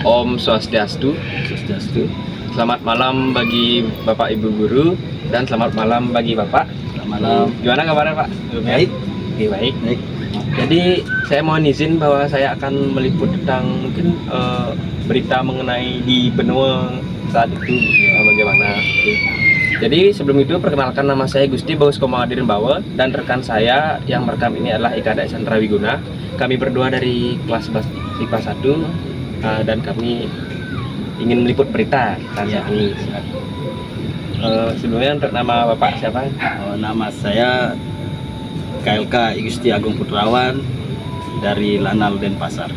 Om Swastiastu. Swastiastu. Selamat malam bagi Bapak Ibu guru dan selamat malam bagi Bapak. Selamat malam. Gimana kabarnya Pak? Baik. Oke, baik. Baik. Jadi saya mohon izin bahwa saya akan meliput tentang mungkin berita mengenai di benua saat itu bagaimana. Oke. Jadi sebelum itu perkenalkan, nama saya Gusti Baus Komangadirin Bawa dan rekan saya yang merekam ini adalah Ika Daisandra Wiguna. Kami berdua dari kelas IPA 1 dan kami ingin meliput berita saat ini. Sebelumnya untuk nama Bapak siapa? Nama saya KLK Igusti Agung Putrawan dari Lanal Denpasar.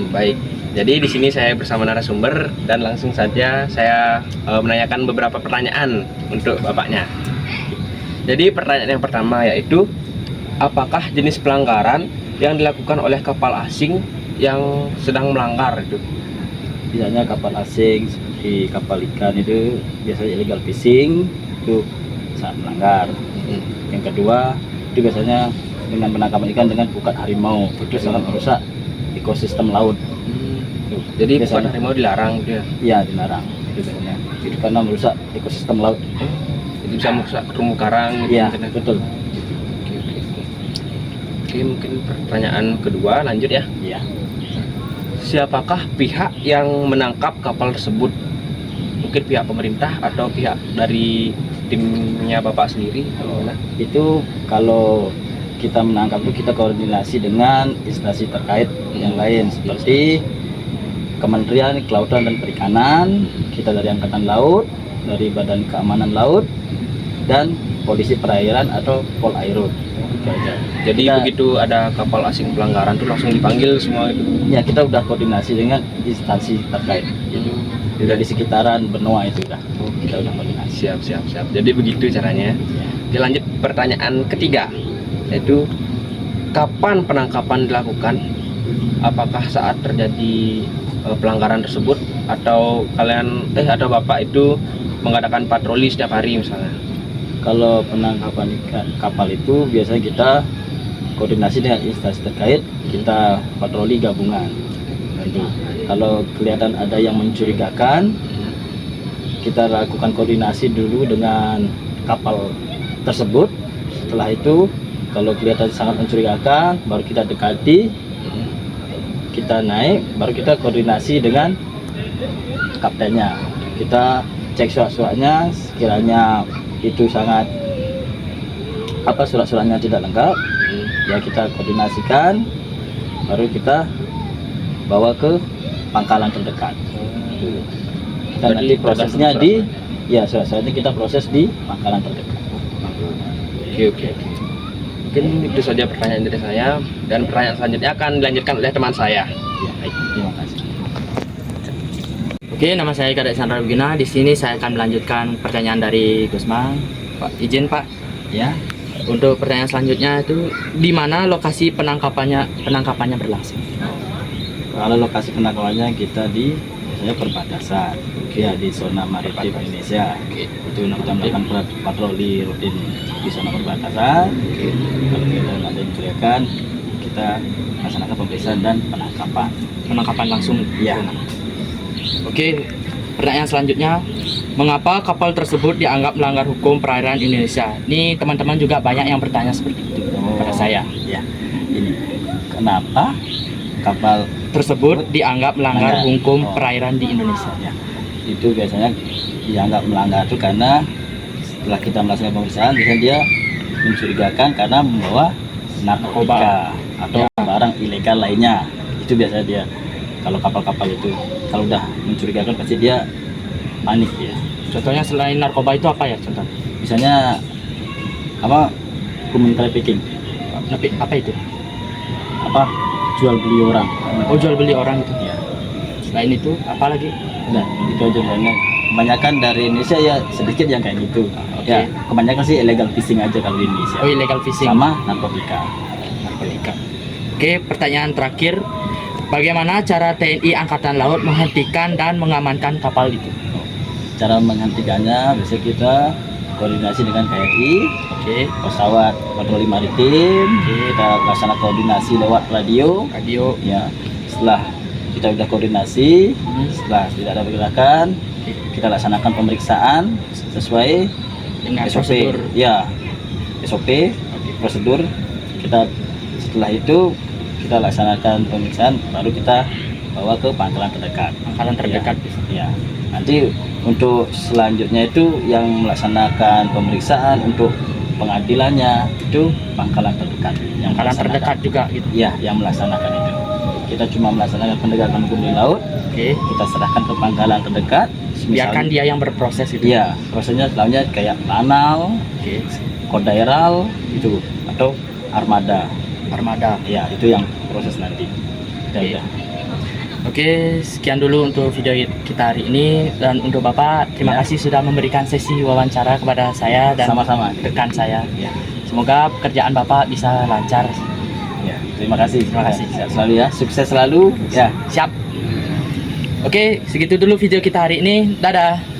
Baik. Jadi di sini saya bersama narasumber dan langsung saja saya menanyakan beberapa pertanyaan untuk Bapaknya. Jadi pertanyaan yang pertama yaitu, apakah jenis pelanggaran yang dilakukan oleh kapal asing yang sedang melanggar itu? Biasanya kapal asing seperti kapal ikan itu biasanya illegal fishing, itu sangat melanggar. Yang kedua itu biasanya dengan penangkapan ikan dengan pukat harimau, itu sangat merusak ekosistem laut. Jadi biasanya, pukat harimau dilarang dia? Iya, dilarang itu biasanya. Itu karena merusak ekosistem laut. Jadi bisa merusak terumbu karang. Iya, betul. Oke, mungkin pertanyaan kedua lanjut ya. Iya. Siapakah pihak yang menangkap kapal tersebut? Mungkin pihak pemerintah atau pihak dari timnya Bapak sendiri? Itu kalau kita menangkap itu kita koordinasi dengan instansi terkait yang lain seperti Kementerian Kelautan dan Perikanan, kita dari Angkatan Laut, dari Badan Keamanan Laut, dan Polisi Perairan atau Polairut. Jadi begitu ada kapal asing pelanggaran tuh langsung dipanggil semua itu? Ya, kita udah koordinasi dengan instansi terkait. Udah di sekitaran benua itu udah. Kita udah koordinasi. Siap. Jadi begitu caranya. Oke, lanjut pertanyaan ketiga, yaitu kapan penangkapan dilakukan? Apakah saat terjadi pelanggaran tersebut atau atau Bapak itu mengadakan patroli setiap hari misalnya? Kalau penangkapan kapal itu biasanya kita koordinasi dengan instansi terkait, kita patroli gabungan. Nanti kalau kelihatan ada yang mencurigakan, kita lakukan koordinasi dulu dengan kapal tersebut. Setelah itu kalau kelihatan sangat mencurigakan, baru kita dekati, kita naik, baru kita koordinasi dengan kaptennya. Kita cek surat-suratnya, sekiranya itu sangat surat-suratnya tidak lengkap, ya kita koordinasikan, baru kita bawa ke pangkalan terdekat. Dan nanti prosesnya surat-suratnya kita proses di pangkalan terdekat. Oke. Mungkin itu saja pertanyaan dari saya, dan pertanyaan selanjutnya akan dilanjutkan oleh teman saya. Ya, baik. Terima kasih. Oke, nama saya Ika Daisandra Wiguna. Di sini saya akan melanjutkan pertanyaan dari Gusman. Pak, izin Pak. Ya. Untuk pertanyaan selanjutnya itu, di mana lokasi penangkapannya berlangsung? Kalau lokasi penangkapannya kita di perbatasan, ya di zona maritim Indonesia. Itu kita melakukan patroli rutin di zona perbatasan. Kalau kita ada yang mencurigakan, kita laksanakan pemeriksaan dan penangkapan. Penangkapan langsung. Ya. Oke, pertanyaan selanjutnya, mengapa kapal tersebut dianggap melanggar hukum perairan Indonesia? Ini teman-teman juga banyak yang bertanya seperti itu pada saya. Ya, ini kenapa kapal tersebut dianggap melanggar hukum perairan di Indonesia? Ya, itu biasanya dianggap melanggar itu karena setelah kita melaksanakan pemeriksaan, biasanya dia mencurigakan karena membawa narkoba atau barang ilegal lainnya. Itu biasanya dia. Kalau kapal-kapal itu kalau udah mencurigakan pasti dia panik ya. Contohnya selain narkoba itu apa ya contoh? Misalnya human trafficking. Apa itu? Jual beli orang. Oh, jual beli orang itu. Ya. Selain itu apa lagi? Nah, itu aja banyak. Kebanyakan dari Indonesia ya sedikit yang kayak gitu. Okay. Ya, kebanyakan sih illegal fishing aja kalau di Indonesia. Oh, illegal fishing. Sama narkotika. Oke, pertanyaan terakhir. Bagaimana cara TNI Angkatan Laut menghentikan dan mengamankan kapal itu? Cara menghentikannya biasanya kita koordinasi dengan KRI, pesawat patroli maritim, kita laksanakan koordinasi lewat radio. Ya, setelah kita udah koordinasi. Hmm. Setelah tidak ada pergerakan, kita laksanakan pemeriksaan sesuai Dengan SOP. prosedur. Ya, SOP, prosedur. Kita setelah itu kita laksanakan pemeriksaan, baru kita bawa ke pangkalan terdekat. Pangkalan terdekat. Ya, nanti untuk selanjutnya itu yang melaksanakan pemeriksaan untuk pengadilannya itu pangkalan terdekat. Yang Pangkalan melaksanakan. terdekat juga gitu. Ya, yang melaksanakan itu. Kita cuma melaksanakan penegakan hukum di laut, Oke. kita serahkan ke pangkalan terdekat. Biarkan dia yang berproses itu. Iya, prosesnya selanjutnya kayak lanal, Oke. kodairal itu atau armada. Armada. Ya, itu yang proses nanti. Oke. Udah. Oke, sekian dulu untuk video kita hari ini, dan untuk Bapak terima Ya. kasih sudah memberikan sesi wawancara kepada saya dan Sama-sama. rekan saya. Ya. Semoga pekerjaan Bapak bisa lancar. Ya, terima kasih. Terima kasih. Sehat selalu ya, sukses selalu. Ya. Siap. Oke, segitu dulu video kita hari ini. Dadah.